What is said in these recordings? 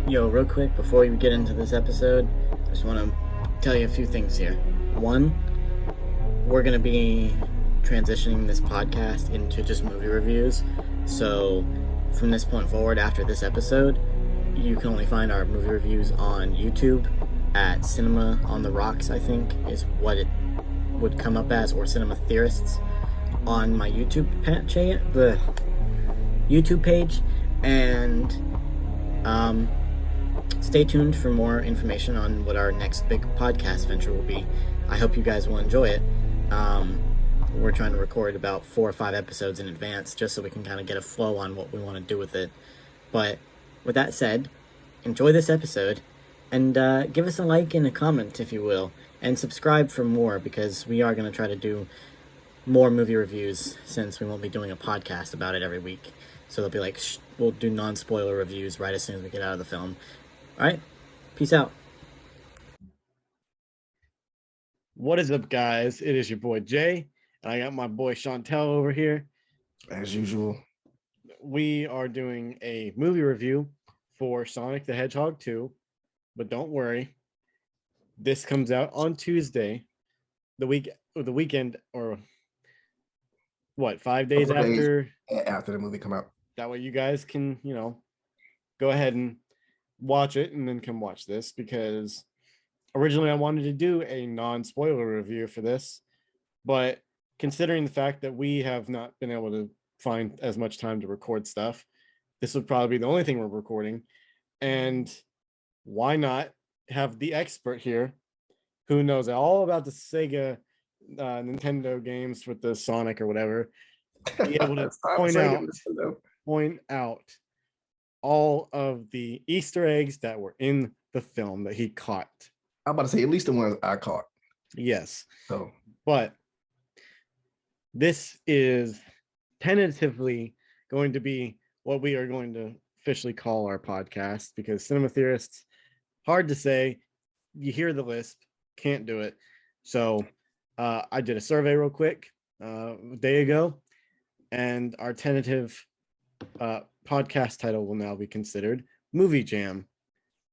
Yo, real quick, before we get into this episode, I just want to tell you a few things here. One, we're going to be transitioning this podcast into just movie reviews. So, from this point forward, after this episode, you can only find our movie reviews on YouTube at Cinema on the Rocks, I think, is what it would come up as, or Cinema Theorists on my YouTube page. And, stay tuned for more information on what our next big podcast venture will be. I hope you guys will enjoy it. We're trying to record about 4 or 5 episodes in advance just so we can kind of get a flow on what we want to do with it. But with that said, enjoy this episode and give us a like and a comment if you will, and subscribe for more because we are going to try to do more movie reviews since we won't be doing a podcast about it every week. So they'll be like, we'll do non-spoiler reviews right as soon as we get out of the film. All right, peace out. What is up, guys? It is your boy Jay, and I got my boy Chantel over here. As usual. We are doing a movie review for Sonic the Hedgehog 2, but don't worry, this comes out on Tuesday, the weekend, or what, 5 days after the movie come out. That way you guys can, go ahead and watch it and then come watch this, because originally I wanted to do a non-spoiler review for this, but considering the fact that we have not been able to find as much time to record stuff, this would probably be the only thing we're recording. And why not have the expert here who knows all about the Sega Nintendo games with the Sonic or whatever, be able to point out all of the Easter eggs that were in the film that he caught. I'm about to say at least the ones I caught. Yes. So, but this is tentatively going to be what we are going to officially call our podcast, because Cinema Theorists, hard to say. You hear the lisp, can't do it. So I did a survey real quick a day ago, and our tentative podcast title will now be considered Movie Jam,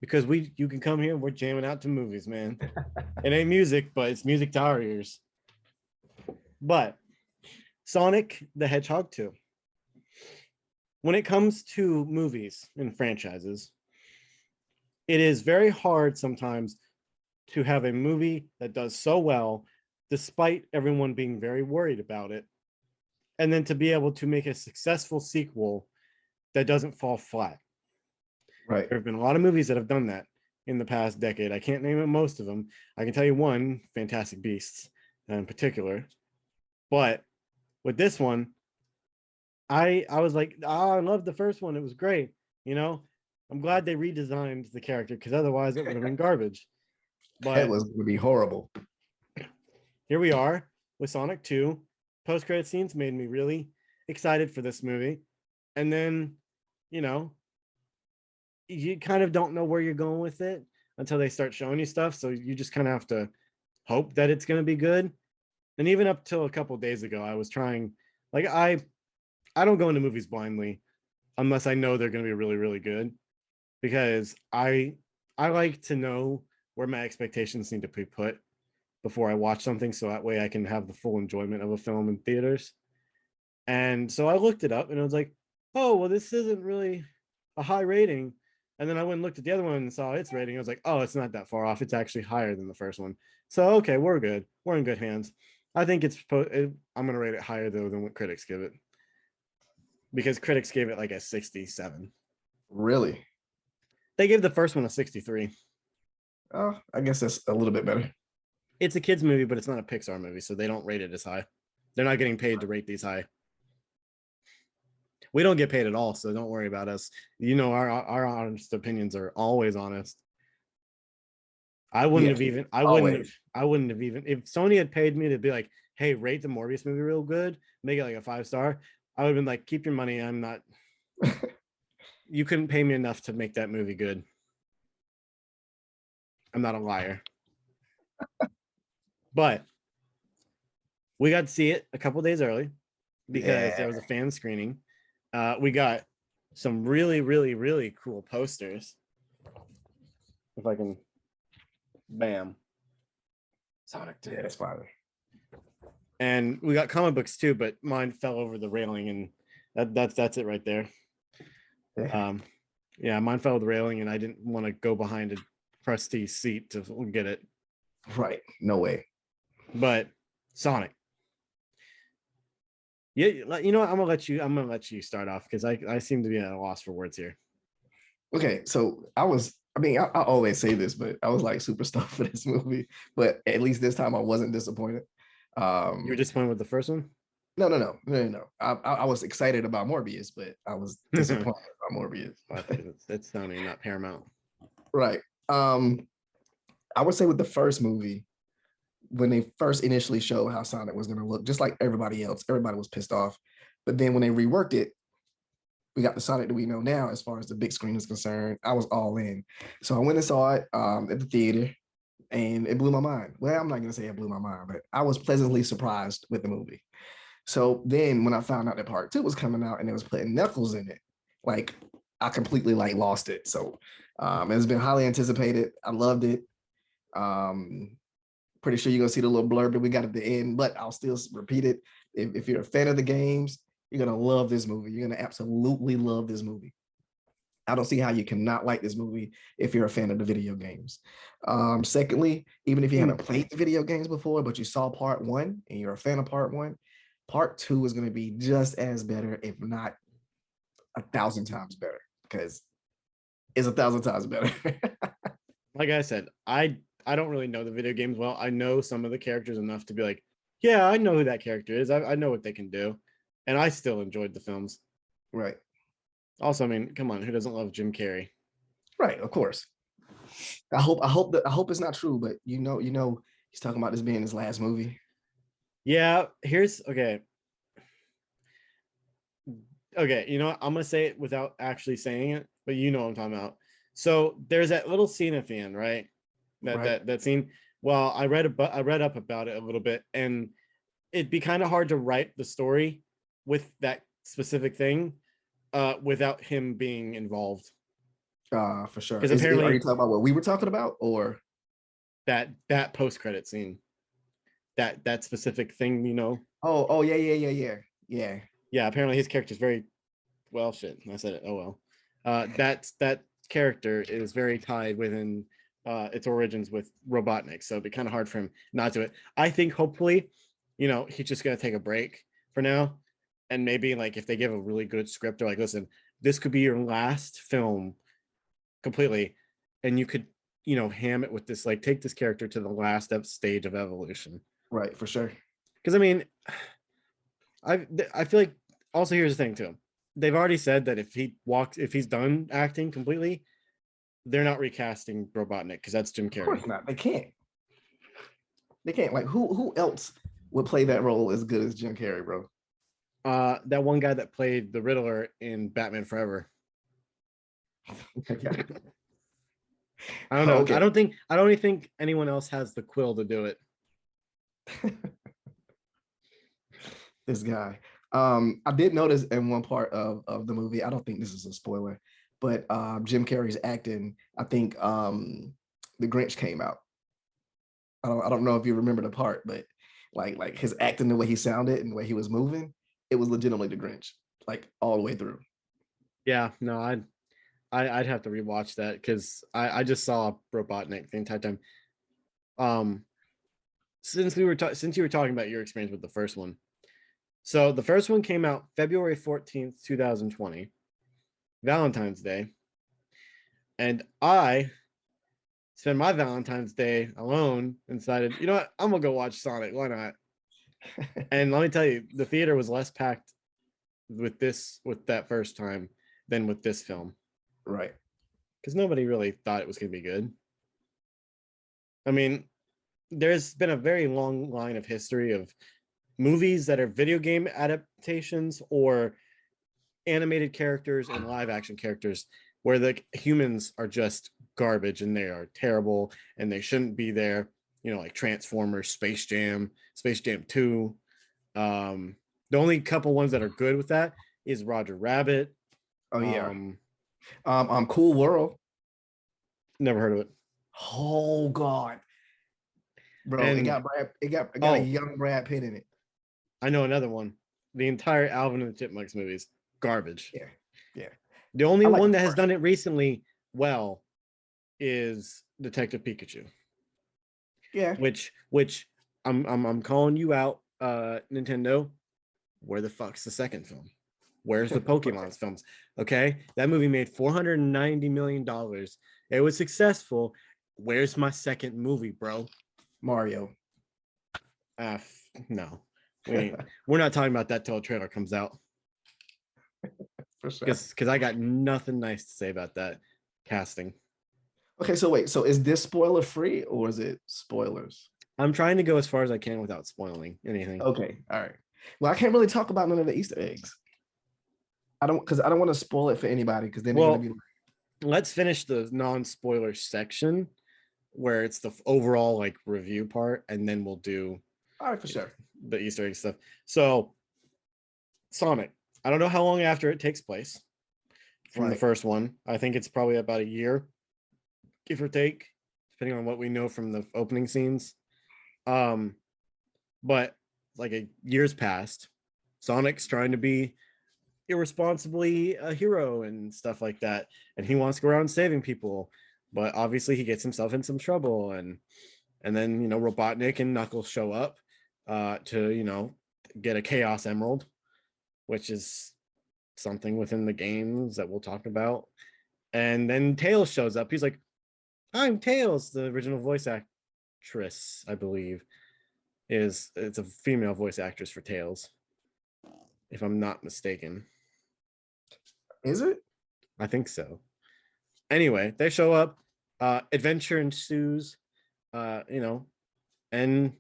because you can come here and we're jamming out to movies, man. It ain't music, but it's music to our ears. But Sonic the Hedgehog 2. When it comes to movies and franchises, it is very hard sometimes to have a movie that does so well, despite everyone being very worried about it, and then to be able to make a successful sequel that doesn't fall flat. Right. There have been a lot of movies that have done that in the past decade. I can't name most of them. I can tell you one, Fantastic Beasts in particular. But with this one, I was like, I loved the first one. It was great. I'm glad they redesigned the character, because otherwise it would have been garbage. But that was going to be horrible. Here we are with Sonic 2. Post-credit scenes made me really excited for this movie. And then, you kind of don't know where you're going with it until they start showing you stuff. So you just kind of have to hope that it's going to be good. And even up till a couple days ago, I was trying, I don't go into movies blindly unless I know they're going to be really, really good, because I like to know where my expectations need to be put before I watch something, so that way I can have the full enjoyment of a film in theaters. And so I looked it up and I was like, oh, well, this isn't really a high rating. And then I went and looked at the other one and saw its rating. I was like, oh, it's not that far off. It's actually higher than the first one. So, okay, we're good. We're in good hands. I think I'm going to rate it higher, though, than what critics give it, because critics gave it like a 67. Really? They gave the first one a 63. Oh, I guess that's a little bit better. It's a kid's movie, but it's not a Pixar movie, so they don't rate it as high. They're not getting paid to rate these high. We don't get paid at all, so don't worry about us. Our honest opinions are always honest. I wouldn't have even if Sony had paid me to be like, hey, rate the Morbius movie real good, make it like a 5-star, I would have been like, keep your money. I'm not you couldn't pay me enough to make that movie good. I'm not a liar. But we got to see it a couple days early because there was a fan screening. We got some really, really, really cool posters. If I can, bam, Sonic 2. Yeah, that's fire. And we got comic books too, but mine fell over the railing, and that's it right there. Yeah. Yeah, mine fell over the railing, and I didn't want to go behind a prestige seat to get it. Right. No way. But Sonic. Yeah, you know what? I'm gonna let you start off because I seem to be at a loss for words here. Okay, so I always say this, but I was like super stoked for this movie. But at least this time I wasn't disappointed. You were disappointed with the first one? No. I was excited about Morbius, but I was disappointed about Morbius. It's Sony, not Paramount. Right. I would say with the first movie, when they first initially showed how Sonic was going to look, just like everybody else, everybody was pissed off. But then when they reworked it, we got the Sonic that we know now as far as the big screen is concerned. I was all in. So I went and saw it at the theater, and it blew my mind. Well, I'm not going to say it blew my mind, but I was pleasantly surprised with the movie. So then when I found out that part 2 was coming out and it was putting Knuckles in it, like I completely like lost it. So it's been highly anticipated. I loved it. Pretty sure you're gonna see the little blurb that we got at the end, but I'll still repeat it. If you're a fan of the games, you're gonna love this movie. You're gonna absolutely love this movie. I don't see how you cannot like this movie if you're a fan of the video games. Secondly, even if you haven't played the video games before, but you saw part 1 and you're a fan of part 1, part 2 is going to be just as better, if not 1,000 times better, because it's 1,000 times better. Like I said, I don't really know the video games well. I know some of the characters enough to be like, yeah, I know who that character is. I know what they can do, and I still enjoyed the films. Right. Also, I mean, come on, who doesn't love Jim Carrey? Right, of course. I hope it's not true, but you know, he's talking about this being his last movie. Yeah, okay. You know what? I'm gonna say it without actually saying it, but you know what I'm talking about. So there's that little scene at the end, right? That scene. Well, I read up about it a little bit, and it'd be kind of hard to write the story with that specific thing without him being involved. For sure. Because apparently, are you talking about what we were talking about, or that post credit scene, that specific thing, you know? Oh yeah. Yeah. Apparently, his character is very well. Shit, I said it. Oh well. That character is very tied within its origins with Robotnik, so it'd be kind of hard for him not to it. I think hopefully, you know, he's just gonna take a break for now, and maybe like if they give a really good script, or like, listen, this could be your last film completely, and you could, you know, ham it with this, like take this character to the last stage of evolution. Right, for sure. Because I mean, I feel like also here's the thing too. They've already said that if he's done acting completely, they're not recasting Robotnik because that's Jim Carrey. Of course not. They can't. Like who else would play that role as good as Jim Carrey, bro? That one guy that played the Riddler in Batman Forever. I don't know. Okay. I don't even think anyone else has the quill to do it. This guy. I did notice in one part of the movie, I don't think this is a spoiler, but Jim Carrey's acting, I think The Grinch came out. I don't know if you remember the part, but like his acting, the way he sounded and the way he was moving, it was legitimately The Grinch, like all the way through. Yeah, no, I'd have to rewatch that because I just saw Robotnik the entire time. Since you were talking about your experience with the first one, so the first one came out February 14th, 2020, Valentine's Day, and I spent my Valentine's Day alone and decided, you know what, I'm gonna go watch Sonic. Why not? And let me tell you, the theater was less packed with that first time than with this film. Right. Because nobody really thought it was gonna be good. I mean, there's been a very long line of history of movies that are video game adaptations or animated characters and live action characters where the humans are just garbage and they are terrible and they shouldn't be there, you know, like Transformers, Space Jam 2. The only couple ones that are good with that is Roger Rabbit. Oh yeah. Cool World. Never heard of it. Oh God, bro! And it got a oh, young Brad Pitt in it. I know another one. The entire Alvin and the Chipmunks movies, garbage. Yeah, yeah. The only I like one the that has first. done it recently well is Detective Pikachu, Yeah. which I'm calling you out, Nintendo. Where the fuck's the second film? Where's the Pokemon's films? Okay, that movie made $490 million. It was successful. Where's my second movie, bro? Mario. No, we're not talking about that till a trailer comes out. For sure. Because I got nothing nice to say about that casting. Okay, so wait, so is this spoiler free or is it spoilers? I'm trying to go as far as I can without spoiling anything. Okay, all right. Well, I can't really talk about none of the Easter eggs. I don't want to spoil it for anybody because then they're gonna Well, be like, let's finish the non-spoiler section where it's the overall like review part, and then we'll do all right, for sure. the Easter egg stuff. So, Sonic, I don't know how long after it takes place from the Right. first one. I think it's probably about a year, give or take, depending on what we know from the opening scenes. But like a year's passed. Sonic's trying to be irresponsibly a hero and stuff like that, and he wants to go around saving people, but obviously he gets himself in some trouble, and then Robotnik and Knuckles show up to get a Chaos Emerald, which is something within the games that we'll talk about. And then Tails shows up. He's like, I'm Tails, the original voice actress, I believe. It's a female voice actress for Tails, if I'm not mistaken. Is it? I think so. Anyway, they show up, adventure ensues, and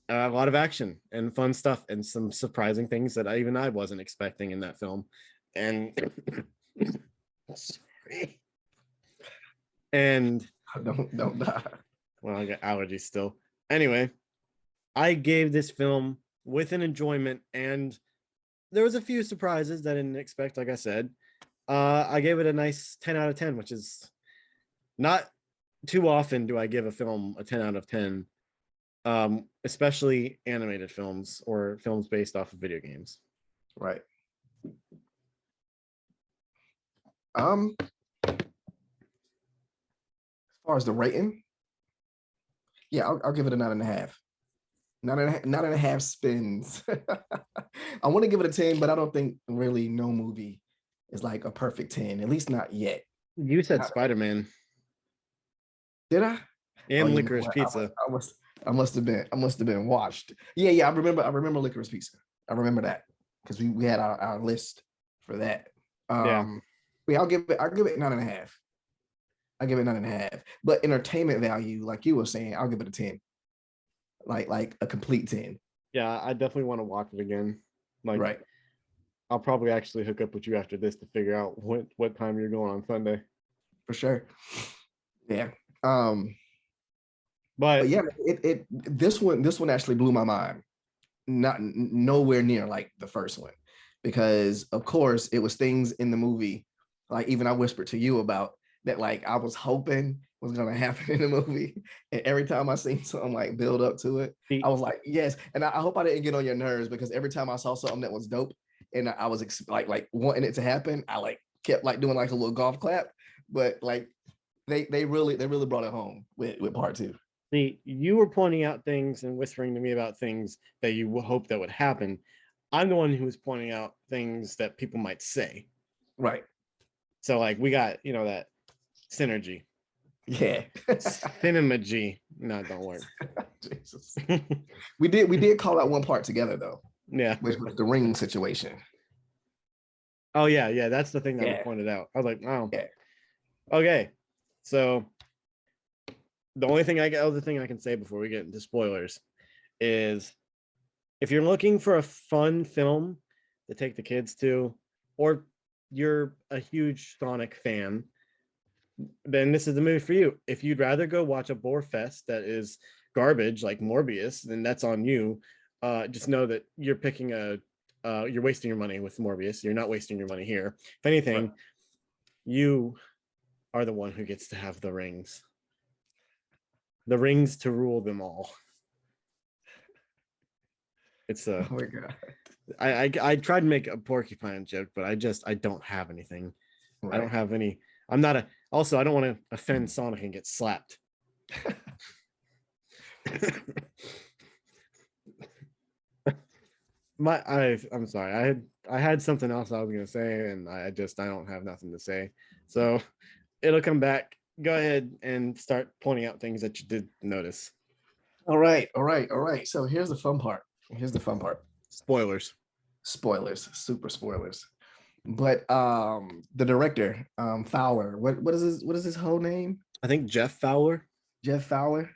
a lot of action and fun stuff and some surprising things that I wasn't expecting in that film. And sorry. And Don't die. well, I got allergies still. Anyway, I gave this film with an enjoyment, and there was a few surprises that I didn't expect, like I said. I gave it a nice 10 out of 10, which is not too often do I give a film a 10 out of 10, especially animated films or films based off of video games. Right. As far as the rating, yeah, I'll give it a 9.5. 9.5 spins. I want to give it a 10, but I don't think really no movie is like a perfect 10, at least not yet. You said Spider-Man. Did I? And Oh, Licorice Pizza. I must have been watched. Yeah, I remember Licorice Pizza. I remember that because we had our list for that. Yeah. Yeah, I'll give it 9.5. I give it 9.5. But entertainment value, like you were saying, I'll give it a 10. Like a complete 10. Yeah, I definitely want to watch it again. Like, right. I'll probably actually hook up with you after this to figure out what time you're going on Sunday. For sure. Yeah. But yeah, this one actually blew my mind. Not nowhere near like the first one, because of course it was things in the movie, like even I whispered to you about that, like I was hoping was gonna happen in the movie, and every time I seen something like build up to it, I was like, yes. And I hope I didn't get on your nerves, because every time I saw something that was dope and I was like wanting it to happen, I like kept like doing like a little golf clap, but like they really brought it home with part two. See, you were pointing out things and whispering to me about things that you hope that would happen. I'm the one who was pointing out things that people might say. Right. So like we got, that synergy. Yeah. Cinemagy. No, don't work. Jesus. we did call out one part together though. Yeah. Which was the ring situation. Oh yeah. That's the thing that we pointed out. I was like, oh. Yeah. Okay. So the other thing I can say before we get into spoilers is, if you're looking for a fun film to take the kids to, or you're a huge Sonic fan, then this is the movie for you. If you'd rather go watch a bore fest that is garbage like Morbius, then that's on you. Just know that you're you're wasting your money with Morbius. You're not wasting your money here. If anything, you are the one who gets to have the rings. The rings to rule them all. It's Oh my god. I tried to make a porcupine joke, but I don't have anything. I don't Right. have any. I'm not a. Also, I don't want to offend Sonic and get slapped. I'm sorry. I had something else I was gonna say, and I don't have nothing to say. So it'll come back. Go ahead and start pointing out things that you did notice. All right. All right. All right. So here's the fun part. Here's the fun part. Spoilers. Spoilers, super spoilers. But the director, Fowler, what is his whole name? I think Jeff Fowler. Jeff Fowler.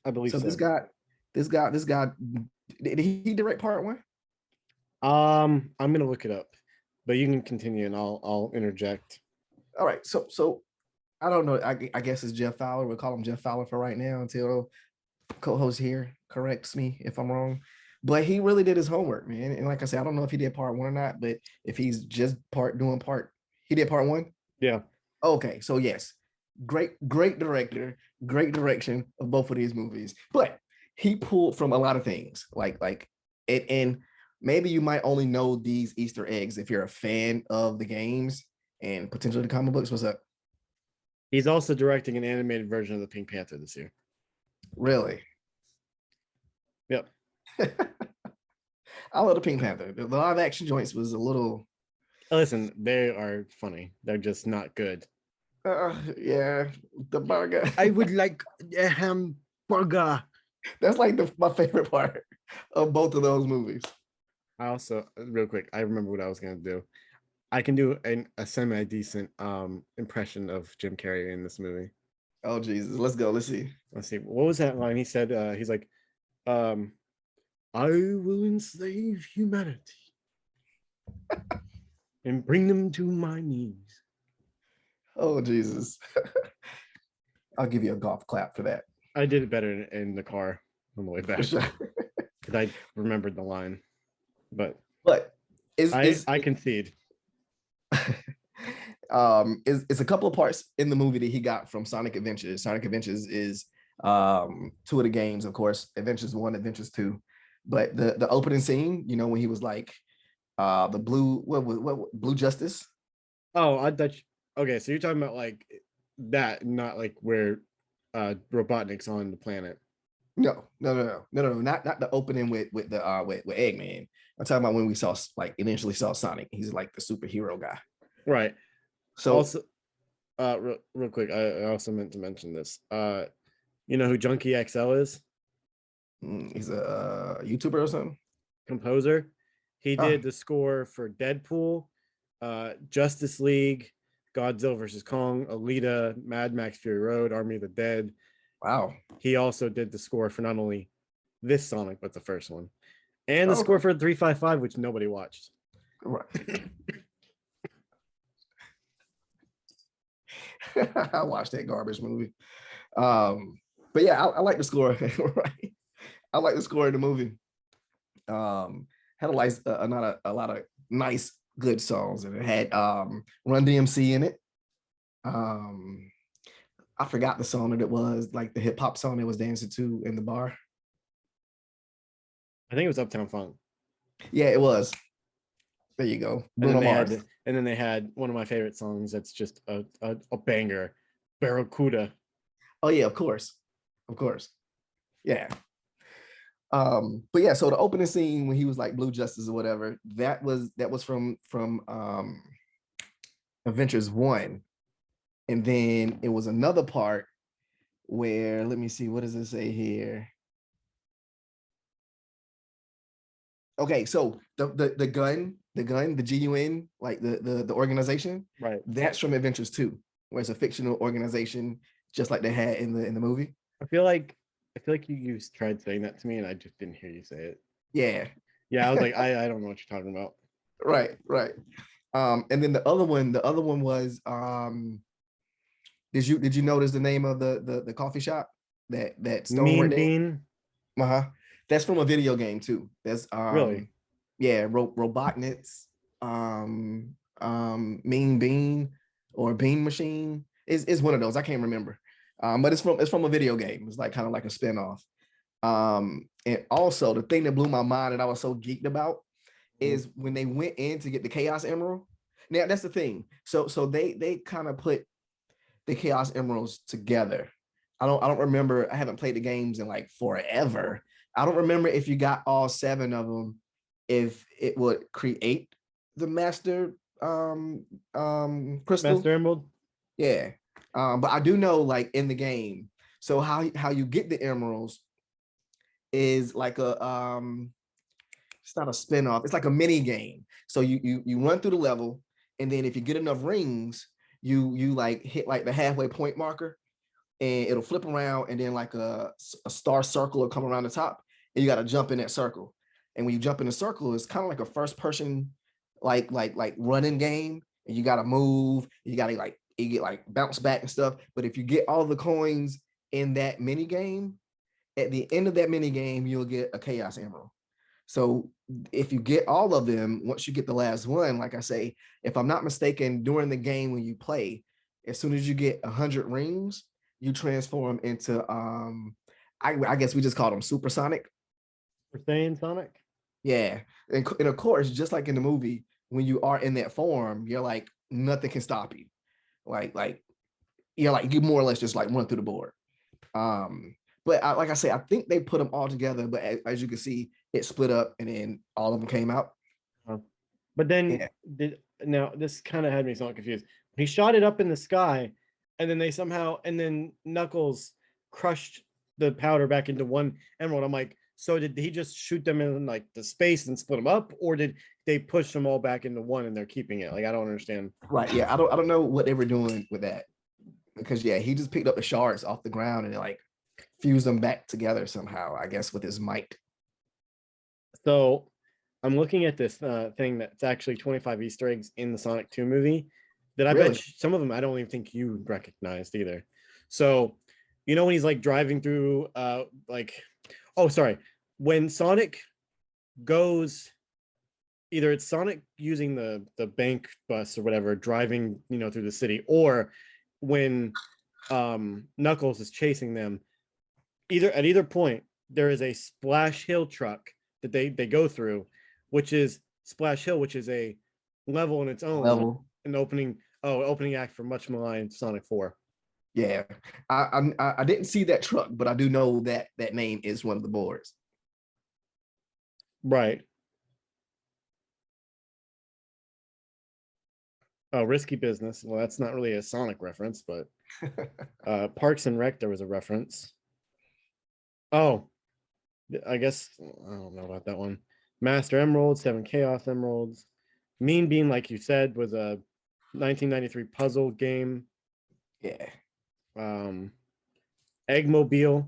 I believe So so. this guy, did he direct part one? I'm gonna look it up, but you can continue and I'll interject. All right. So I don't know. I guess it's Jeff Fowler. We'll call him Jeff Fowler for right now until co-host here corrects me if I'm wrong. But he really did his homework, man. And like I said, I don't know if he did part one or not, but if he's just he did part one. Yeah. Okay, so yes, great director, great direction of both of these movies. But he pulled from a lot of things, like it, and maybe you might only know these Easter eggs if you're a fan of the games and potentially the comic books. What's up? He's also directing an animated version of the Pink Panther this year. Really? Yep. I love the Pink Panther. The live action joints was a little. Listen, they are funny. They're just not good. Yeah, the burger. I would like a hamburger. That's like my favorite part of both of those movies. I also, real quick, I remember what I was gonna do. I can do a semi-decent impression of Jim Carrey in this movie. Oh Jesus, let's go. Let's see. Let's see. What was that line? He said, he's like, I will enslave humanity and bring them to my knees. Oh Jesus. I'll give you a golf clap for that. I did it better in the car on the way back. Sure. Because I remembered the line. But I concede. It's a couple of parts in the movie that he got from Sonic Adventures. Sonic Adventures is two of the games, of course, Adventures 1, Adventures 2. But the opening scene, you know, when he was like the Blue Justice. Oh, I thought okay, so you're talking about like that, not like where Robotnik's on the planet. No, not the opening with Eggman. I'm talking about when we saw initially saw Sonic. He's like the superhero guy. Right. So also, real quick, I also meant to mention this. You know who Junkie XL is? He's a YouTuber or something. Composer. He did the score for Deadpool, Justice League, Godzilla vs. Kong, Alita, Mad Max Fury Road, Army of the Dead. Wow. He also did the score for not only this Sonic, but the first one. And the score for 355, which nobody watched. Right. I watched that garbage movie. But yeah, I like the score. Right. I like the score in the movie. Had a lot of nice, good songs, and it had Run DMC in it. I forgot the song that it was, like the hip hop song it was dancing to in the bar. I think it was Uptown Funk. Yeah, it was. There you go. Bruno Mars. And then they had one of my favorite songs that's just a banger, Barracuda. Oh yeah, of course. Of course. Yeah. But yeah, so the opening scene when he was like Blue Justice or whatever, that was from Adventures 1. And then it was another part where, let me see, what does it say here? Okay, so the gun, the GUN, like the organization, right? That's from Adventures 2, where it's a fictional organization, just like they had in the movie. I feel like you tried saying that to me, and I just didn't hear you say it. Yeah. I was like, I don't know what you're talking about. Right. And then the other one was did you notice the name of the coffee shop that Stone Mean worked Bean? That's from a video game too. That's really, yeah, Robotnik's Mean Bean or Bean Machine is one of those. I can't remember. But it's from a video game. It's like kind of like a spinoff. And also the thing that blew my mind that I was so geeked about is when they went in to get the Chaos Emerald. Now that's the thing. So they kind of put the Chaos Emeralds together. I don't remember. I haven't played the games in like forever. I don't remember if you got all 7 of them, if it would create the Master Crystal. Master Emerald. Yeah. But I do know like in the game. So how you get the emeralds is like it's not a spin-off, it's like a mini game. So you run through the level, and then if you get enough rings, you like hit like the halfway point marker, and it'll flip around, and then like a star circle will come around the top, and you got to jump in that circle. And when you jump in the circle, it's kind of like a first person like running game, and you got to move, you got to like you get like bounce back and stuff. But if you get all the coins in that mini game, at the end of that mini game, you'll get a Chaos Emerald. So if you get all of them, once you get the last one, like I say, if I'm not mistaken, during the game when you play, as soon as you get 100 rings, you transform into I guess we just call them supersonic. For saying Sonic. Yeah, and of course, just like in the movie, when you are in that form, you're like nothing can stop you. Like you're like you more or less just like run through the board. But like I say, I think they put them all together, but as you can see, it split up and then all of them came out. But then Yeah. now this kind of had me somewhat confused. He shot it up in the sky, and then and then Knuckles crushed the powder back into one emerald. I'm like, so did he just shoot them in like the space and split them up, or did they push them all back into one and they're keeping it? Like, I don't understand. Right. Yeah. I don't know what they were doing with that, because yeah, he just picked up the shards off the ground and like fused them back together somehow, I guess with his might. So I'm looking at this thing that's actually 25 Easter eggs in the Sonic 2 movie that I Really? bet some of them I don't even think you recognized either. So, you know, when he's like driving through, oh, sorry, when Sonic goes, either it's Sonic using the bank bus or whatever, driving, you know, through the city, or when Knuckles is chasing them, at either point, there is a Splash Hill truck that they go through, which is Splash Hill, which is a level in its own, Level. an opening act for much maligned Sonic 4. Yeah. I didn't see that truck, but I do know that that name is one of the boards. Right. Oh, Risky Business. Well, that's not really a Sonic reference, but Parks and Rec, there was a reference. Oh, I guess I don't know about that one. Master Emerald, 7 Chaos Emeralds. Mean Bean, like you said, was a 1993 puzzle game. Yeah. Eggmobile,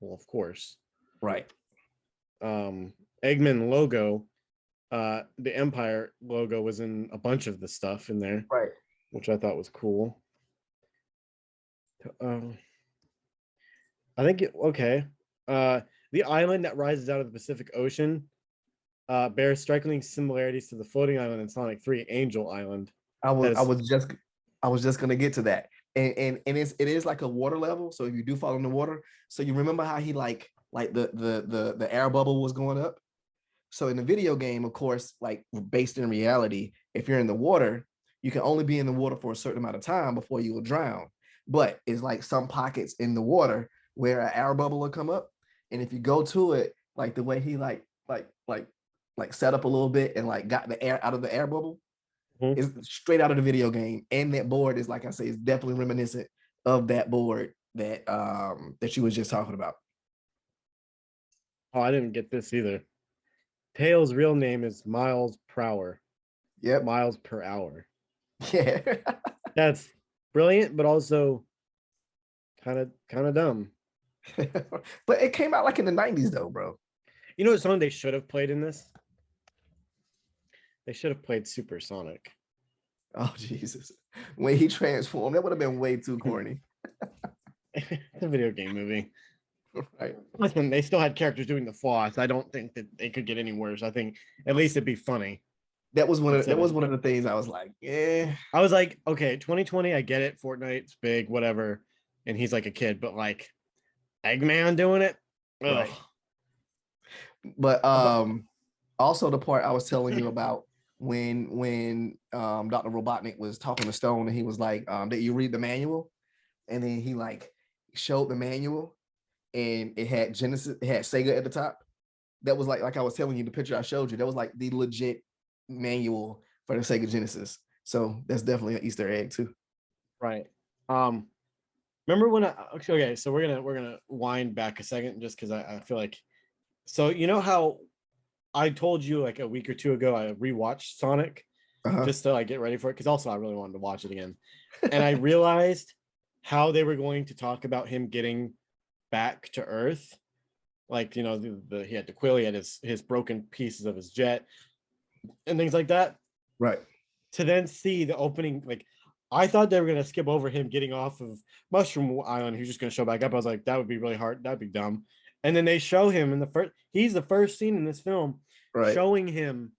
well, of course. Right. Eggman logo, the Empire logo was in a bunch of the stuff in there, Right. which I thought was cool. I think okay. The island that rises out of the Pacific Ocean bears striking similarities to the floating island in Sonic 3, Angel Island. I was just gonna get to that. And it is like a water level. So if you do fall in the water, so you remember how he like the air bubble was going up. So in the video game, of course, like based in reality, if you're in the water, you can only be in the water for a certain amount of time before you will drown. But it's like some pockets in the water where an air bubble will come up, and if you go to it, like the way he like set up a little bit and like got the air out of the air bubble, is straight out of the video game. And that board is, like I say, is definitely reminiscent of that board that you was just talking about. Oh, I didn't get this either. Tails' real name is Miles per hour. Yep. Miles per hour. Yeah. That's brilliant, but also kind of dumb. But it came out like in the 90s though, bro. You know what song they should have played in this? They should have played Supersonic. Oh Jesus. When he transformed, that would have been way too corny. It's a video game movie. Right. Listen, they still had characters doing the floss. I don't think that they could get any worse. I think at least it'd be funny. That was one of the things I was like, yeah. I was like, okay, 2020, I get it. Fortnite's big, whatever. and he's like a kid, but like Eggman doing it. Ugh. Right. But But also the part I was telling you about when Dr. Robotnik was talking to Stone and he was like, did you read the manual? And then he like showed the manual and it had Genesis, it had Sega at the top. That was like I was telling you, the picture I showed you, that was like the legit manual for the Sega Genesis. So that's definitely an Easter egg too. right. Remember when okay, so we're gonna wind back a second just because I feel like, so you know how I told you like a week or two ago I rewatched Sonic Uh-huh. just to like get ready for it, because also I really wanted to watch it again. And I realized how they were going to talk about him getting back to Earth. Like, you know, he had the quill, he had his broken pieces of his jet and things like that. Right. To then see the opening, like I thought they were gonna skip over him getting off of Mushroom Island. He's just gonna show back up. I was like, that would be really hard. That'd be dumb. And then they show him in the first. He's the first scene in this film, Right. showing him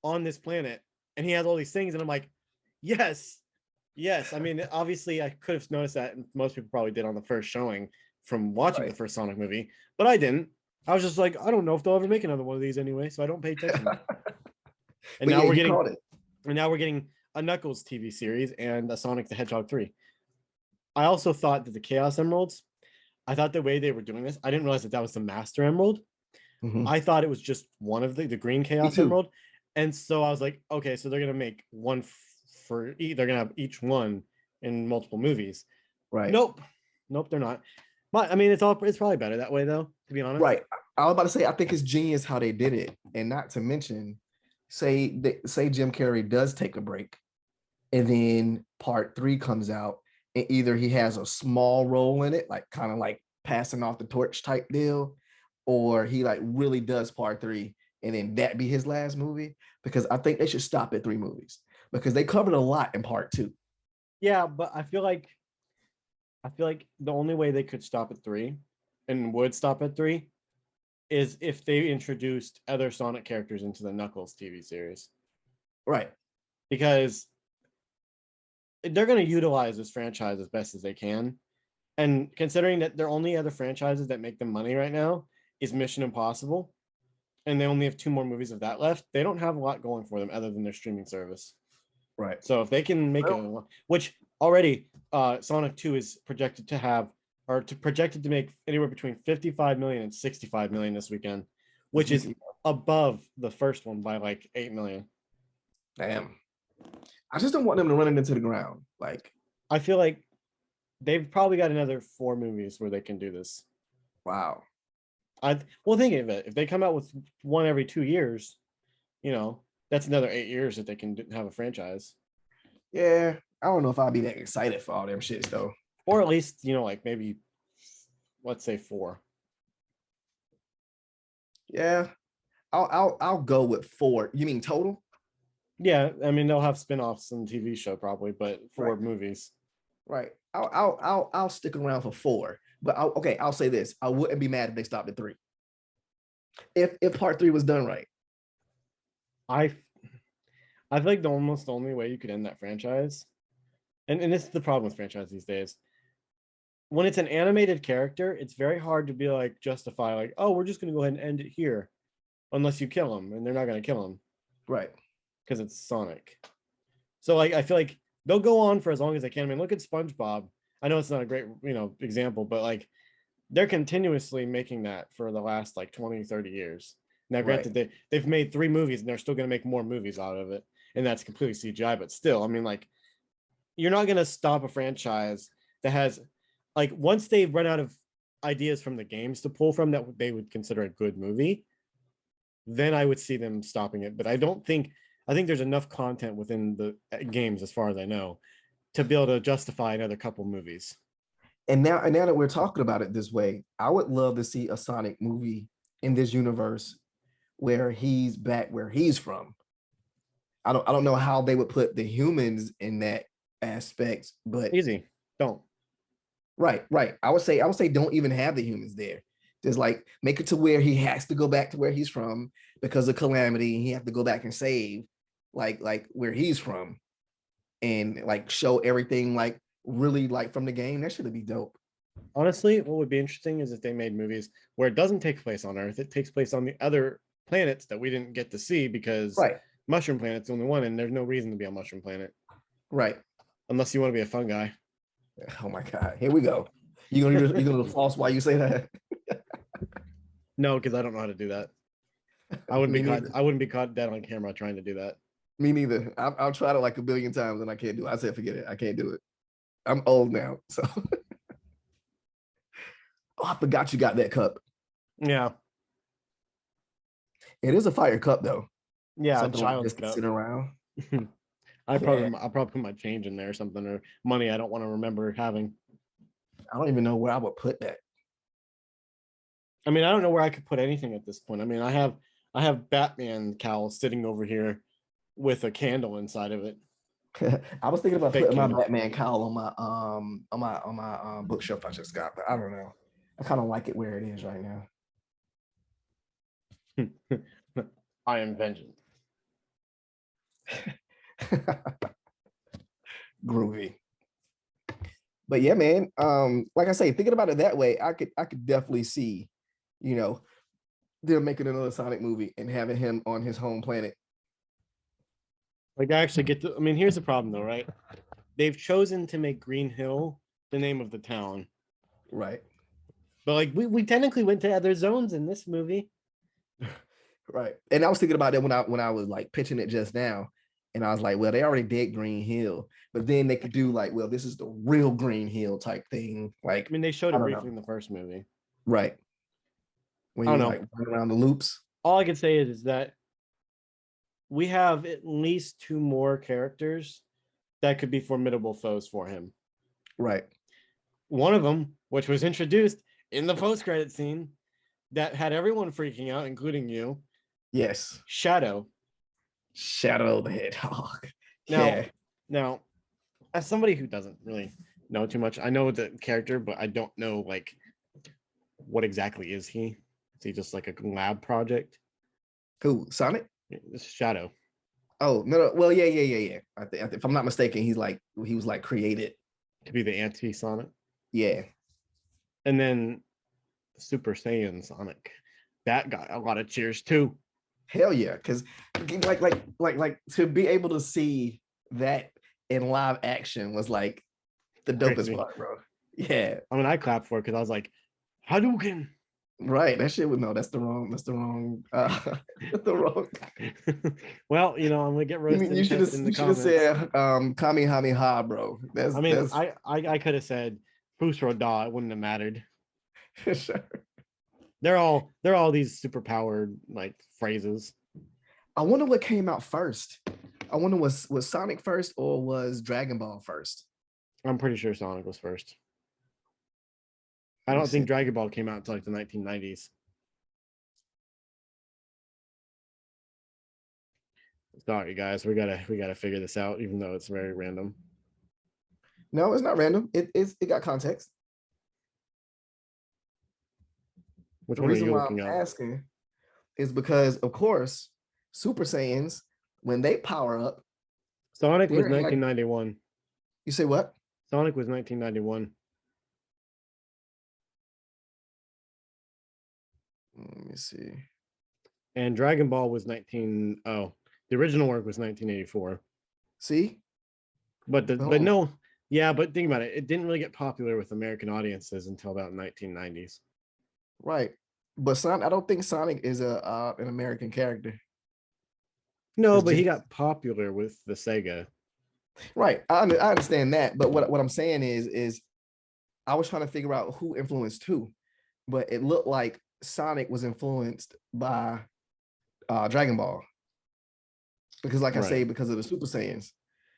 on this planet, and he has all these things. And I'm like, yes, yes. I mean, obviously, I could have noticed that, and most people probably did on the first showing from watching the Right. first Sonic movie, but I didn't. I was just like, I don't know if they'll ever make another one of these anyway, so I don't pay attention. And But now yeah, we're you getting called it. and now we're getting a Knuckles TV series and a Sonic the Hedgehog 3. I also thought that the Chaos Emeralds, I thought the way they were doing this, I didn't realize that that was the Master Emerald. Mhm. I thought it was just one of the green Me Chaos too. Emerald. And so I was like, okay, so they're going to make one for they're going to have each one in multiple movies. Right. Nope. Nope, they're not. But I mean, it's probably better that way though, to be honest. Right. I was about to say, I think it's genius how they did it. And not to mention, say Jim Carrey does take a break and then part 3 comes out and either he has a small role in it, like kind of like passing off the torch type deal, or he like really does part 3 and then that be his last movie, because I think they should stop at 3 movies because they covered a lot in part 2. Yeah, but I feel like the only way they could stop at 3 and would stop at 3 is if they introduced other Sonic characters into the Knuckles TV series, Right. because they're going to utilize this franchise as best as they can. And considering that their only other franchises that make them money right now is Mission Impossible, and they only have 2 more movies of that left, they don't have a lot going for them other than their streaming service. Right. So if they can make Well, which already Sonic 2 is projected to have, or projected to make anywhere between 55 million and 65 million this weekend, which is above the first one by like 8 million. damn. I just don't want them to run it into the ground. Like, I feel like they've probably got another 4 movies where they can do this. wow. Well, think of it. If they come out with one every 2 years, you know, that's another 8 years that they can have a franchise. Yeah. I don't know if I'll be that excited for all them shits though. Or at least, you know, like maybe, let's say 4. Yeah. I'll go with 4. You mean total? Yeah, I mean they'll have spin-offs and TV show probably, but 4 Right. movies. Right. I'll stick around for 4. But I'll say this. I wouldn't be mad if they stopped at 3. If part 3 was done right. I I feel like the only way you could end that franchise, and this is the problem with franchise these days. When it's an animated character, it's very hard to be like justify like, oh, we're just gonna go ahead and end it here, unless you kill him, and they're not gonna kill him Right. because it's Sonic. So like I feel like they'll go on for as long as they can. I mean, look at SpongeBob. I know it's not a great, you know, example, but like they're continuously making that for the last like 20, 30 years. Now, granted, they've made 3 movies and they're still going to make more movies out of it. And that's completely CGI, but still, I mean, like, you're not going to stop a franchise that has, like, once they run out of ideas from the games to pull from that they would consider a good movie, then I would see them stopping it. But I think there's enough content within the games, as far as I know, to be able to justify another couple movies. And now that we're talking about it this way, I would love to see a Sonic movie in this universe where he's back where he's from. I don't know how they would put the humans in that aspect, but Easy. Don't. right. I would say don't even have the humans there. Just like make it to where he has to go back to where he's from because of calamity, and he have to go back and save like where he's from, and like show everything like really like from the game, that should be dope. Honestly, what would be interesting is if they made movies where it doesn't take place on Earth, it takes place on the other planets that we didn't get to see because Right. Mushroom Planet's the only one, and there's no reason to be on Mushroom Planet Right. unless you want to be a fun guy. Oh my God. Here we go. You gonna false why you say that? No, because I don't know how to do that. I wouldn't Me be caught. neither. I wouldn't be caught dead on camera trying to do that. Me neither. I've tried it like a billion times and I can't do it. I said, forget it. I can't do it. I'm old now. So oh, I forgot you got that cup. Yeah, It is a fire cup though. yeah, Something like child's this to cup. sit around. I'll probably put my change in there or something, or money I don't want to remember having. I don't even know where I would put that. I mean, I don't know where I could put anything at this point. I mean, I have Batman cowl sitting over here with a candle inside of it. I was thinking about Fake putting my candle. Batman cowl on my bookshelf I just got, but I don't know. I kind of like it where it is right now. I am vengeance. Groovy. But yeah, man. Like I say, thinking about it that way, I could definitely see, you know, they're making another Sonic movie and having him on his home planet. Like I actually get to. I mean, here's the problem though, right? They've chosen to make Green Hill the name of the town, Right. but like we technically went to other zones in this movie. Right. And I was thinking about that when I was like pitching it just now. And I was like, well, they already did Green Hill, but then they could do like, well, this is the real Green Hill type thing. Like, I mean, they showed I it don't briefly know. in the first movie. Right. When I he don't was know. like running around the loops. All I can say is that we have at least two more characters that could be formidable foes for him. Right. One of them, which was introduced in the post-credit scene, that had everyone freaking out, including you. Yes. Shadow. Shadow the Hedgehog. Now, Yeah. now, as somebody who doesn't really know too much, I know the character, but I don't know like what exactly is he? Is he just like a lab project? Who? Sonic? This Shadow. Oh, no. Well, yeah. I think if I'm not mistaken, he was like created. To be the anti-Sonic. Yeah. And then Super Saiyan Sonic. That got a lot of cheers too. Hell yeah. Cause like to be able to see that in live action was like the dopest Crazy. part, bro. Yeah. I mean, I clapped for it because I was like, Hadouken. Right. That shit was no, that's the wrong, the wrong. Well, you know, I'm gonna get roasted You should have in the comments. said Kamehameha, bro. I mean, That's I could have said Bruce Roda, it wouldn't have mattered. sure. They're all these super powered like phrases. I wonder what came out first. I wonder was Sonic first or was Dragon Ball first? I'm pretty sure Sonic was first. I don't think Dragon Ball came out until like the 1990s. Sorry, guys, we gotta figure this out, even though it's very random. No, it's not random. It got context. Which The one are reason you why looking I'm at? asking is because, of course, Super Saiyans, when they power up, Sonic was they're like, 1991. you say what? Sonic was 1991. Let me see. And Dragon Ball was the original work was 1984. See? But Boom. no, yeah, but think about it. It didn't really get popular with American audiences until about 1990s. Right. But Sonic, I don't think Sonic is an American character. No, It's but he just- got popular with the Sega. Right. I understand that. But what I'm saying is I was trying to figure out who influenced who. But it looked like Sonic was influenced by Dragon Ball. Because like I say, because of the Super Saiyans.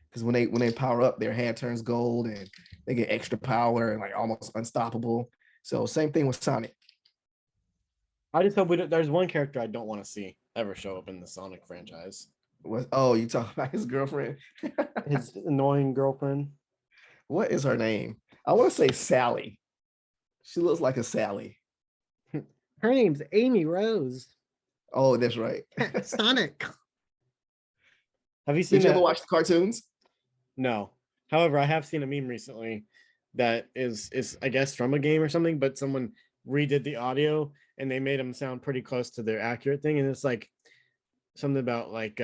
Because when they power up, their hair turns gold and they get extra power and like almost unstoppable. So same thing with Sonic. I just hope there's one character I don't want to see ever show up in the Sonic franchise. You talking about his girlfriend? His annoying girlfriend. What is her name? I want to say Sally. She looks like a Sally. Her name's Amy Rose. Oh, that's right. Sonic. Have you seen Did you that? ever watch the cartoons? No. However, I have seen a meme recently that is I guess from a game or something, but someone redid the audio and they made him sound pretty close to their accurate thing, and it's like something about like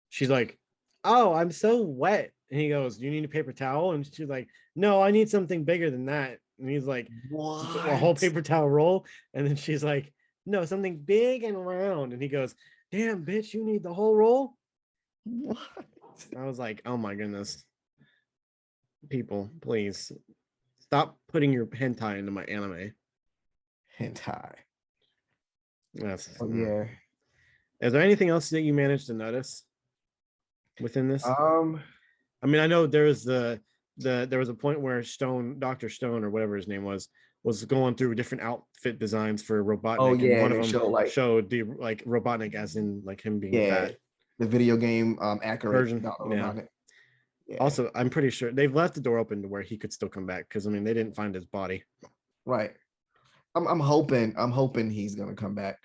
she's like, "Oh, I'm so wet," and he goes, "Do you need a paper towel?" And she's like, "No, I need something bigger than that." And he's like, "A whole What? paper towel roll?" And then she's like, "No, something big and round." And he goes, "Damn, bitch, you need the whole roll?" What? I was like, "Oh my goodness, people, please stop putting your hentai into my anime." Hentai. Yes. Oh yeah. Is there anything else that you managed to notice within this? Um. I mean, I know there was there was a point where Dr. Stone or whatever his name was going through different outfit designs for Oh Robotnik, and yeah, one and of they them show like showed the like Robotnik as in like him being yeah, fat the video game accurate version. Dr. Yeah. Robotnik. Yeah. Also, I'm pretty sure they've left the door open to where he could still come back because I mean they didn't find his body. Right. I'm hoping he's gonna come back.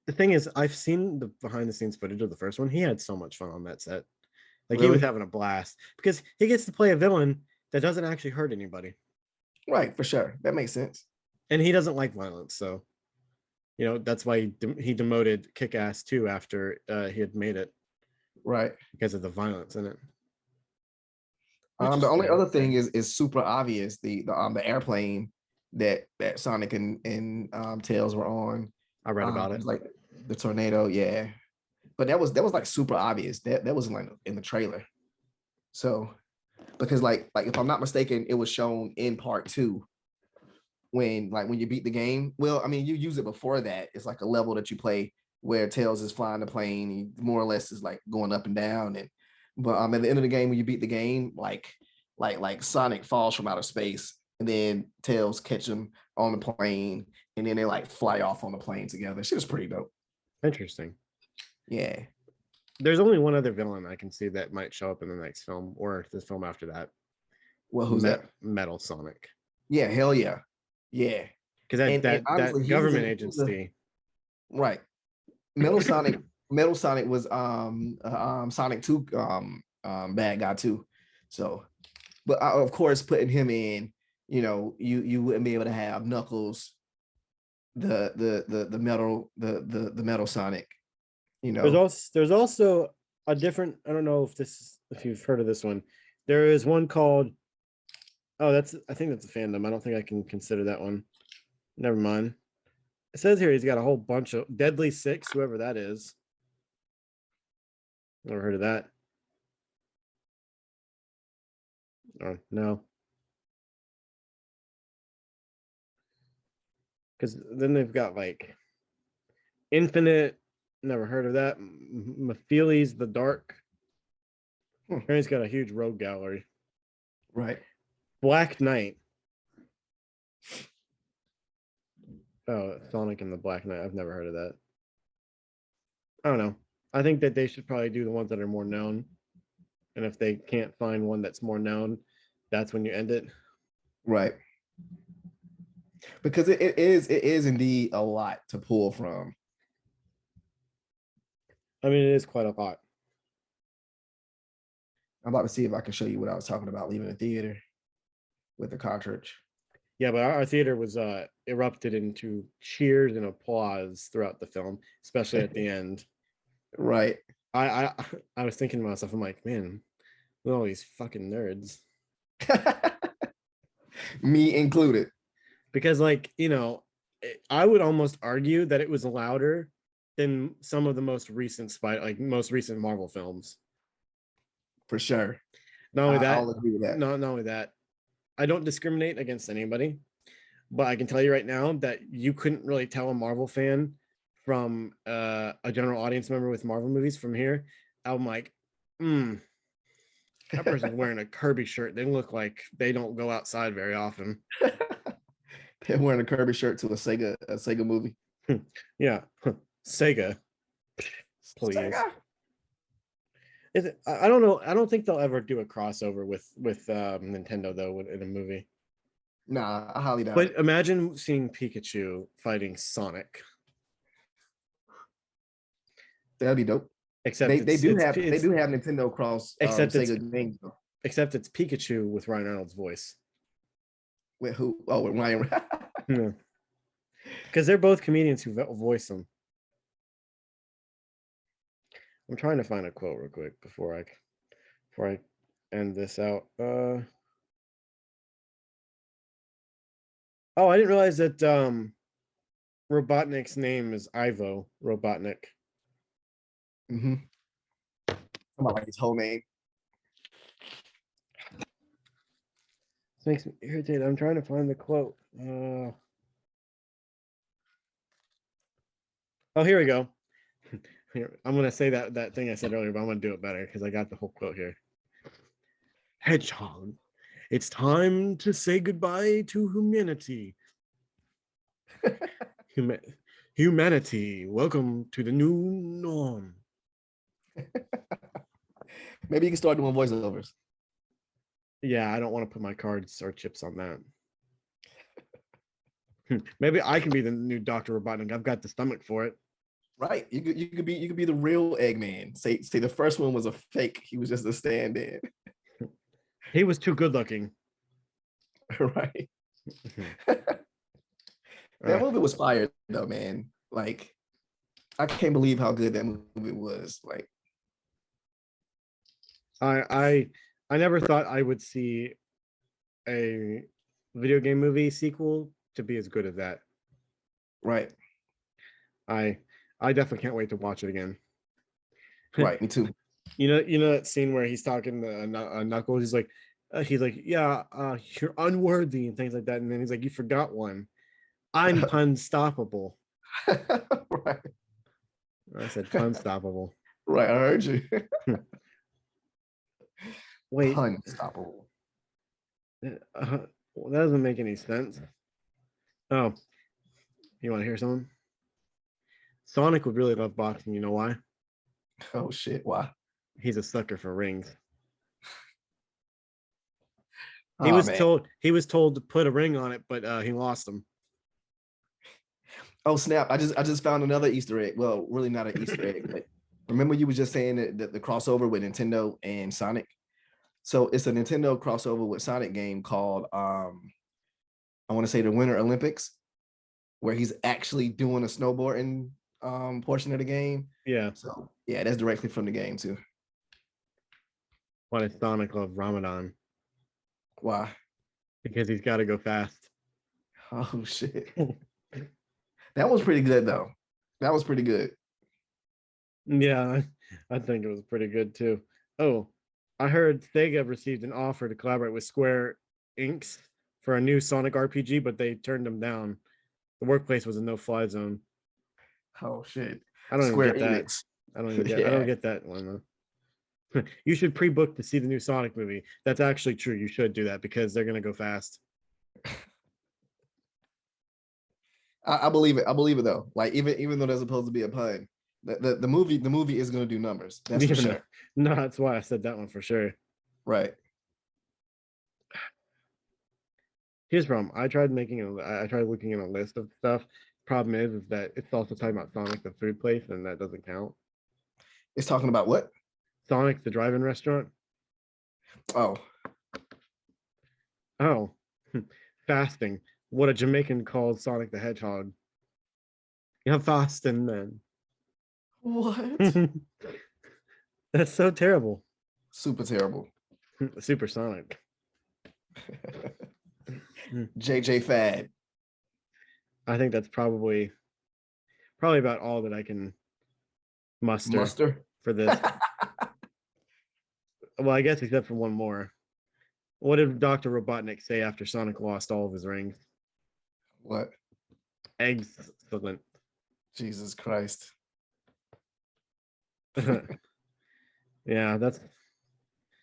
The thing is, I've seen the behind the scenes footage of the first one. He had so much fun on that set. Like he was Really? having a blast because he gets to play a villain that doesn't actually hurt anybody, Right, for sure. That makes sense. and he doesn't like violence. So that's why he demoted Kick-Ass 2 after he had made it Right. because of the violence in it, which The is only fair. other thing is super obvious. The airplane that Sonic and Tails were on. I read about It it. was like the tornado, yeah. But that was like super obvious. That wasn't like in the trailer. So because like if I'm not mistaken, it was shown in part two when you beat the game. Well, I mean, you use it before that. It's like a level that you play where Tails is flying the plane. He more or less is like going up and down. And but at the end of the game, when you beat the game, like Sonic falls from outer space, and then Tails catch him on the plane, and then they like fly off on the plane together. Shit is pretty dope. Interesting. Yeah. There's only one other villain I can see that might show up in the next film or the film after that. Well, who's that? Metal Sonic. Yeah, hell yeah. Yeah. Because that And that honestly, that government agency. right. Metal Sonic, Metal Sonic was Sonic 2 bad guy too. So, but of course putting him in, you wouldn't be able to have Knuckles, the metal the Metal Sonic, There's also a different. I don't know if you've heard of this one. There is one called. Oh, I think that's a fandom. I don't think I can consider that one. Never mind. It says here he's got a whole bunch of Deadly Six, whoever that is. Never heard of that. Oh, no. Because then they've got like Infinite. Never heard of that. Mephiles the Dark. He's got a huge rogue gallery. right. Black Knight. Oh, Sonic and the Black Knight. I've never heard of that. I don't know. I think that they should probably do the ones that are more known. And if they can't find one that's more known, that's when you end it. Right. Because it is indeed a lot to pull from. I mean, it is quite a lot. I'm about to see if I can show you what I was talking about leaving the theater with the cartridge. Yeah, but our theater was erupted into cheers and applause throughout the film, especially at the end. Right. I I was thinking to myself, I'm like, man, look at all these fucking nerds. Me included. Because I would almost argue that it was louder than some of the most recent most recent Marvel films. For sure. Not only that, I'll agree with that. not only that, I don't discriminate against anybody, but I can tell you right now that you couldn't really tell a Marvel fan from a general audience member with Marvel movies from here. I'm like, that person's wearing a Kirby shirt. They look like they don't go outside very often. They're wearing a Kirby shirt to a Sega movie. Yeah, Sega, please. Sega. I don't know. I don't think they'll ever do a crossover with Nintendo though in a movie. Nah, I highly doubt But it. imagine seeing Pikachu fighting Sonic. That'd be dope. Except They do have it's Nintendo cross except it's Sega games though. except it's Pikachu with Ryan Reynolds' voice. With who? Oh, with Ryan. Because they're both comedians who voice them. I'm trying to find a quote real quick before I end this out. Oh, I didn't realize that Robotnik's name is Ivo Robotnik. Mm-hmm. About like his whole name. This makes me irritated. I'm trying to find the quote. Oh, here we go. Here, I'm gonna say that thing I said earlier, but I'm gonna do it better because I got the whole quote here. Hedgehog, it's time to say goodbye to humanity. Humanity, welcome to the new norm. Maybe you can start doing voiceovers. Yeah, I don't want to put my cards or chips on that. Maybe I can be the new Dr. Robotnik. I've got the stomach for it. Right. You could be the real Eggman. Say the first one was a fake. He was just a stand-in. He was too good looking. Right. That movie was fire though, man. Like, I can't believe how good that movie was. Like, I never thought I would see a video game movie sequel to be as good as that. right. I definitely can't wait to watch it again. Right, me too. You know that scene where he's talking to Knuckles. He's like, yeah, you're unworthy and things like that. And then he's like, you forgot one. I'm punstoppable. Right. I said punstoppable. Right, I heard you. Wait, Unstoppable. that doesn't make any sense. Oh, you want to hear something? Sonic would really love boxing. You know why? Oh shit! Why? He's a sucker for rings. Oh man. He was told to put a ring on it, but he lost them. Oh snap! I just found another Easter egg. Well, really not an Easter egg, but remember you were just saying that the crossover with Nintendo and Sonic. So it's a Nintendo crossover with Sonic game called I want to say the Winter Olympics, where he's actually doing a snowboarding portion of the game. Yeah. So yeah, that's directly from the game too. Why does Sonic love Ramadan? Why? Because he's got to go fast. Oh shit! That was pretty good though. That was pretty good. Yeah, I think it was pretty good too. Oh, I heard Sega received an offer to collaborate with Square Inc. for a new Sonic RPG, but they turned them down. The workplace was a no-fly zone. Oh shit! I don't even Square get that. Enix. I don't get that one though. You should pre-book to see the new Sonic movie. That's actually true. You should do that because they're gonna go fast. I believe it. I believe it though. Like even though there's supposed to be a pun, the movie is going to do numbers. That's for sure. No, that's why I said that one for sure. Right. Here's the problem. I tried looking in a list of stuff. Problem is that it's also talking about Sonic the food place, and that doesn't count. It's talking about what? Sonic the drive-in restaurant. Oh. Oh, fasting. What a Jamaican calls Sonic the Hedgehog. You're fasting, man. What? That's so terrible. Super terrible. Supersonic. JJ Fad. I think that's probably about all that I can muster for this. Well, I guess except for one more. What did Dr. Robotnik say after Sonic lost all of his rings? What? Excellent. Jesus Christ. Yeah, that's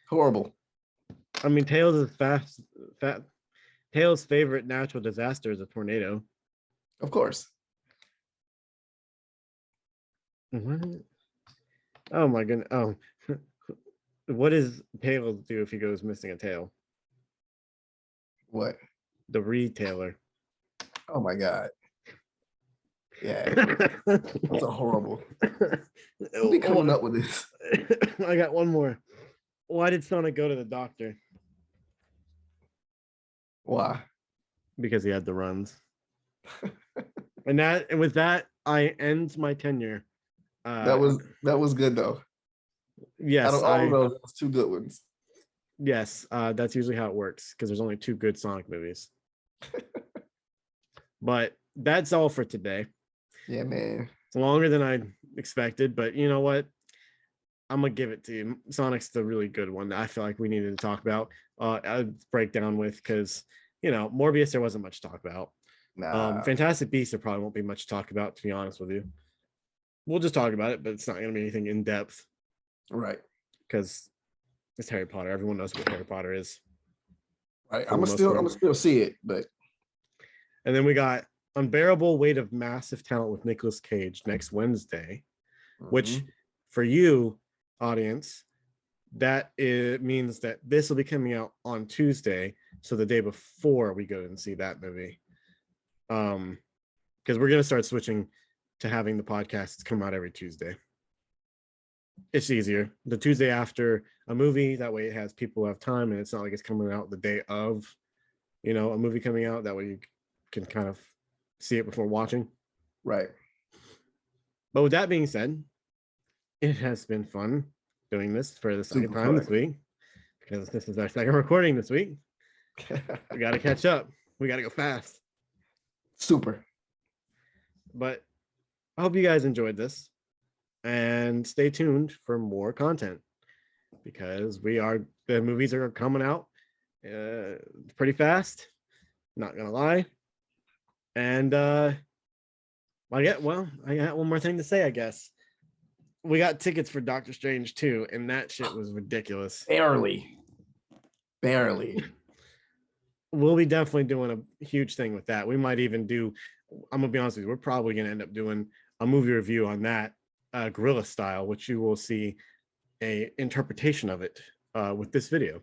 horrible. I mean, Tails' favorite natural disaster is a tornado. Of course. What? Oh my goodness. Oh, what does Tails do if he goes missing a tail? What? The retailer. Oh my God. Yeah, those are horrible. Who be coming up with this? I got one more. Why did Sonic go to the doctor? Why? Because he had the runs. And with that, I end my tenure. That was good though. Yes, Out of all of those, that was two good ones. Yes, that's usually how it works because there's only 2 good Sonic movies. But that's all for today. Yeah, man. It's longer than I expected, but you know what? I'm gonna give it to you. Sonic's the really good one that I feel like we needed to talk about. Break down with because Morbius there wasn't much to talk about. Nah. Fantastic Beasts there probably won't be much to talk about, to be honest with you. We'll just talk about it, but it's not gonna be anything in depth. Right. Because it's Harry Potter. Everyone knows what Harry Potter is. Right. I'm gonna still see it, but. And then we got Unbearable Weight of Massive Talent with Nicolas Cage next Wednesday, which for you, audience, that means that this will be coming out on Tuesday, so the day before we go and see that movie. Because we're gonna start switching to having the podcasts come out every Tuesday. It's easier. The Tuesday after a movie, that way it has people who have time, and it's not like it's coming out the day of, a movie coming out. That way you can kind of see it before watching. Right. But with that being said, it has been fun doing this for the second time this week, because this is our second recording this week. We got to catch up. We got to go fast. Super. But I hope you guys enjoyed this, and stay tuned for more content, because the movies are coming out pretty fast. Not gonna lie. And I got one more thing to say, I guess. We got tickets for Doctor Strange 2, and that shit was ridiculous. Barely. We'll be definitely doing a huge thing with that. We might even I'm gonna be honest with you, we're probably gonna end up doing a movie review on that, guerrilla style, which you will see a interpretation of it with this video.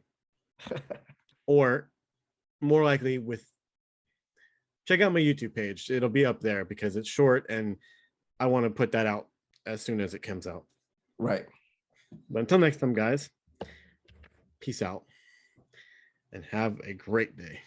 Or more likely check out my YouTube page. It'll be up there because it's short and I want to put that out as soon as it comes out. Right. But until next time, guys, peace out and have a great day.